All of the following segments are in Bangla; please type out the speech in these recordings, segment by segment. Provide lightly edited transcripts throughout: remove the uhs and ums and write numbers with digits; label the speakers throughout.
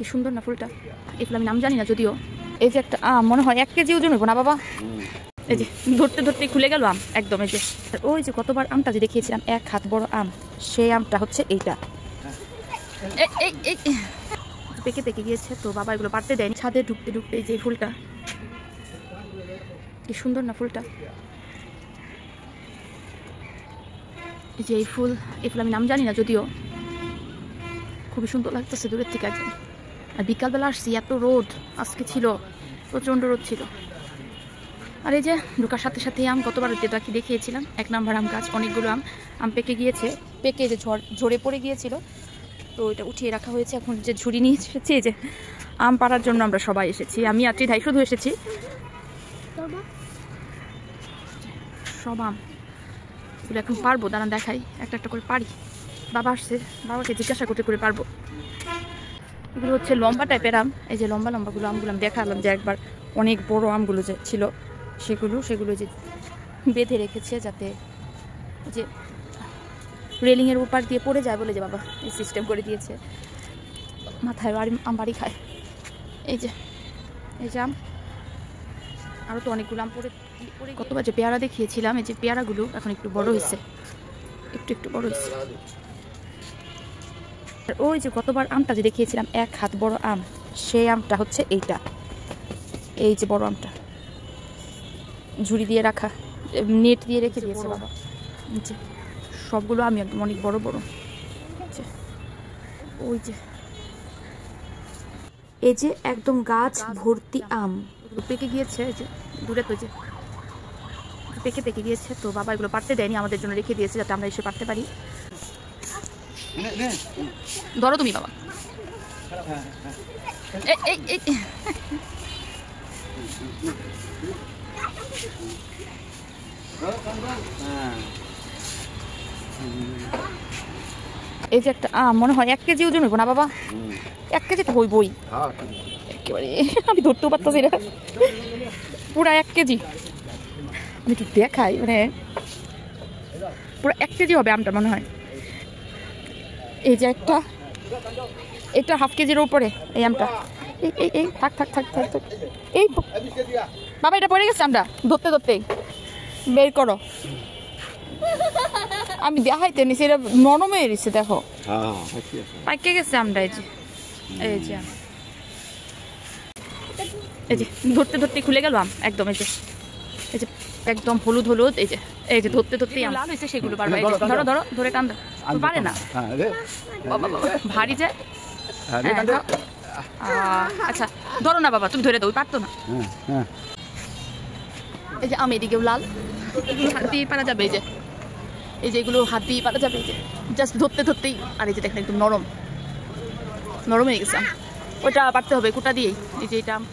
Speaker 1: কি সুন্দর না ফুলটা। এই ফুল আমি নাম জানি না যদিও। এই যে একটা আম মনে হয় 1 কেজি ওজন হইব না বাবা। এই যে ধরতে ধরতে খুলে গেল আম একদম। এই যে ওই যে কতবার আমটা যে দেখিয়েছিলাম 1 হাত বড় আম, সেই আমটা হচ্ছে এইটা। পেকে পেকে গিয়েছে তো বাবা এগুলো পারতে দেয়নি। ছাদে ঢুকতে ঢুকতে এই যে ফুলটা, কি সুন্দর না ফুলটা। এই যে এই ফুল আমি নাম জানি না যদিও, খুবই সুন্দর লাগতেছে দূরের থেকে একদম। আর বিকালবেলা আসছি, এত রোদ আজকে ছিল, প্রচণ্ড রোদ ছিল। আর এই যে ঢোকার সাথে সাথে আম, কতবার কি দেখিয়েছিলাম 1 নাম্বার আম গাছ, অনেকগুলো আম পেকে গিয়েছে। পেকে যে ঝরে পড়ে গিয়েছিল, তো এটা উঠিয়ে রাখা হয়েছে। এখন যে ঝুড়ি নিয়ে এসেছি, এই যে আম পাড়ার জন্য আমরা সবাই এসেছি। আমি আর ত্রিধাই শুধু এসেছি। সব আম এগুলো এখন পারবো, দাঁড়ান দেখাই, একটা একটা করে পারি। বাবা আসছে, বাবাকে জিজ্ঞাসা করতে করে পারবো। এগুলো হচ্ছে লম্বা টাইপের আম। এই যে লম্বা লম্বাগুলো আমগুলো আমি দেখালাম যে একবার অনেক বড় আমগুলো যে ছিল সেগুলো যে বেঁধে রেখেছে যাতে যে রেলিংয়ের উপর দিয়ে পড়ে যায় বলে যে বাবা এই সিস্টেম করে দিয়েছে। মাথায় আম বাড়ি খায়। এই যে আম, আরও তো অনেকগুলো আম পড়ে কতবার যে পেয়ারা দেখিয়েছিলাম। এই যে পেয়ারাগুলো এখন একটু বড় হয়েছে, একটু বড় হয়েছে। ওই যে কতবার আমটা যে দেখিয়েছিলাম 1 হাত বড় আম, সেই আমটা হচ্ছে এইটা। এই যে বড় আমটা ঝুড়ি দিয়ে রাখা, নেট দিয়ে রেখে দিয়েছে বাবা। সবগুলো আমি একদম অনেক বড় বড়। ওই যে এই যে একদম গাছ ভর্তি আম পেকে গিয়েছে। এই যে দূরে তো যে পেকে পেকে গিয়েছে তো বাবা এগুলো পারতে দেয়নি, আমাদের জন্য রেখে দিয়েছে যাতে আমরা এসে পারতে পারি। ধরো তুমি বাবা। এই যে একটা আম মনে হয় 1 কেজি ওজন হইব না বাবা। 1 কেজি তো হইবই একেবারে, আমি ধরতেও পারতেছি না, পুরা 1 কেজি। আমি একটু দেখাই, মানে পুরো 1 কেজি হবে আমটা মনে হয়। এই যে একটা, এটা 1/2 কেজির উপরে এই আমটা। এই থাক এই বাবা এটা পড়ে গেছে আমটা, ধরতে ধরতে বের করো। আমি দেখাইতে নিছি, এটা নরম হয়ে গেছে দেখো, পাইকে গেছে আমটা। এই যে ধরতে ধরতে খুলে গেল আম একদম। এই যে একদম হলুদ। এই যে ধরতে আম লাল হয়েছে সেগুলো বারবার। ধরো ধরে টান পারে না, ভারী যায়। আচ্ছা ধরো না বাবা, তুমি ধরে দাও, পারতো না। এই যে আম এদিকেও লাল, এগুলো হাত দিয়ে পারা যাবে। এই যে এগুলো হাত দিয়ে পারা যাবে। এই যে জাস্ট ধরতেই। আর এই যে দেখেন একদম নরম হয়ে গেছে। ওটা পারতে হবে কুটা দিয়েই। এই যে এটা আম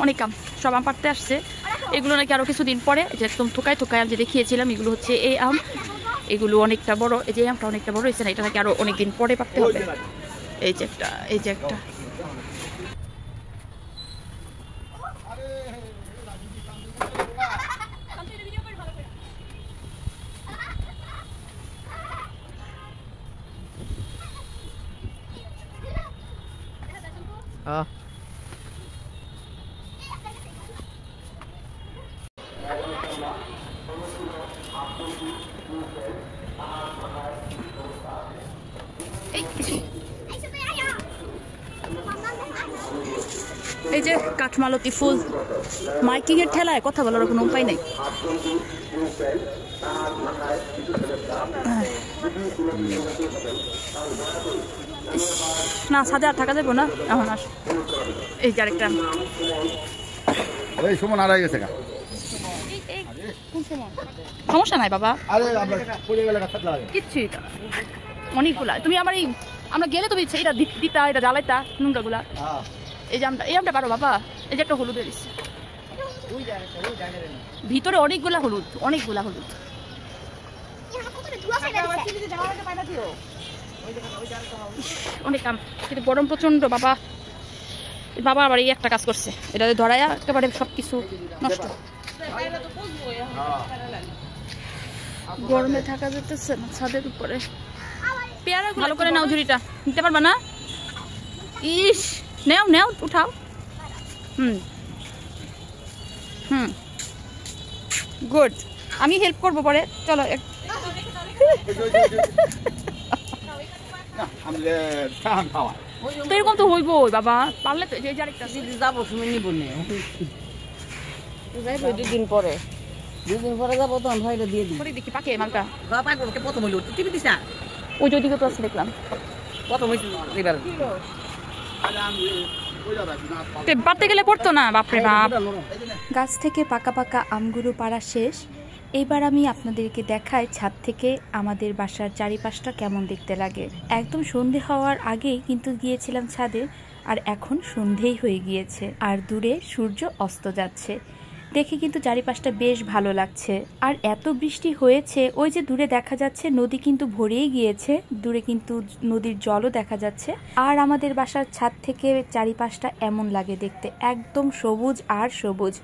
Speaker 1: অনেক আম, সব আম পারতে আসছে। এগুলো নাকি আরো কিছুদিন পরে, যে একদম থোকায় আম যে দেখিয়েছিলাম, এগুলো হচ্ছে এই আম, এগুলো অনেকটা বড়। এই যে আমটা অনেকটা বড় হয়েছে না, এটা নাকি আরো অনেকদিন পরে পারতে হবে। এই যে একটা এই যে কাঠমালতি ফুল। মাইকিং এর ঠেলায় কথা বলার কোনো উপায় নেই। না ছাদে আর থাকা যাবে না এখন। এই যে আরেকটা সমস্যা নাই বাবা, কিচ্ছুই অনেকগুলা। তুমি আমার আমরা গেলে তুমি এটা দিতা, এটা জ্বালাইতা নোংরা গুলা। এই আমটা পারো বাবা। এই যে একটা হলুদ এসছে ভিতরে, অনেকগুলা হলুদ। অনেক আম, কিন্তু গরম প্রচন্ড বাবা। আবার এই একটা কাজ করছে, এটা ধরাইয়া একেবারে সবকিছু নষ্ট। গরমে থাকা যেতেছে না ছাদের উপরে। পেয়ারা ভালো করে নাও, ঝুড়িটা নিতে পারবা না? ইস নেও নেও উঠাও গুড আমি হেল্প করবো পরে চলো তো এরকম তো হইবো বাবা পারলে তো
Speaker 2: যাবো সময় নিব দুদিন পরে যাবো তখন ভাইটা দিয়ে দিই
Speaker 1: দেখি পাকে মালটা
Speaker 2: প্রথম হইল টিভি দিস না
Speaker 1: ওই যে ওদিকে তো আছে দেখলাম
Speaker 2: প্রথম হয়েছিল এবার
Speaker 1: পারতে গেলে পড়তো না বাপরে বাপ
Speaker 3: গাছ থেকে পাকা পাকা আমগুলো পাড়া শেষ। এবার আমি আপনাদেরকে দেখাই ছাদ থেকে আমাদের বাসার চারিপাশটা কেমন দেখতে লাগে। একদম সন্ধে হওয়ার আগেই কিন্তু গিয়েছিলাম ছাদে, আর এখন সন্ধেই হয়ে গিয়েছে আর দূরে সূর্য অস্ত যাচ্ছে। দেখে কিন্তু চারিপাশটা বেশ ভালো লাগছে। আর এত বৃষ্টি হয়েছে, ওই যে দূরে দেখা যাচ্ছে নদী কিন্তু ভরেই গিয়েছে, দূরে কিন্তু নদীর জলও দেখা যাচ্ছে। আর আমাদের বাসার ছাদ থেকে চারিপাশটা এমন লাগে দেখতে, একদম সবুজ আর সবুজ।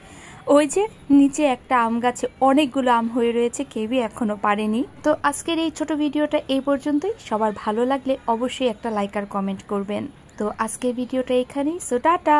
Speaker 3: ওই যে নিচে একটা আম গাছে অনেকগুলো আম হয়ে রয়েছে, কেউই এখনো পারেনি। তো আজকের এই ছোট ভিডিওটা এই পর্যন্তই। সবার ভালো লাগলে অবশ্যই একটা লাইক আর কমেন্ট করবেন। তো আজকের ভিডিওটা এখানেই। So tata.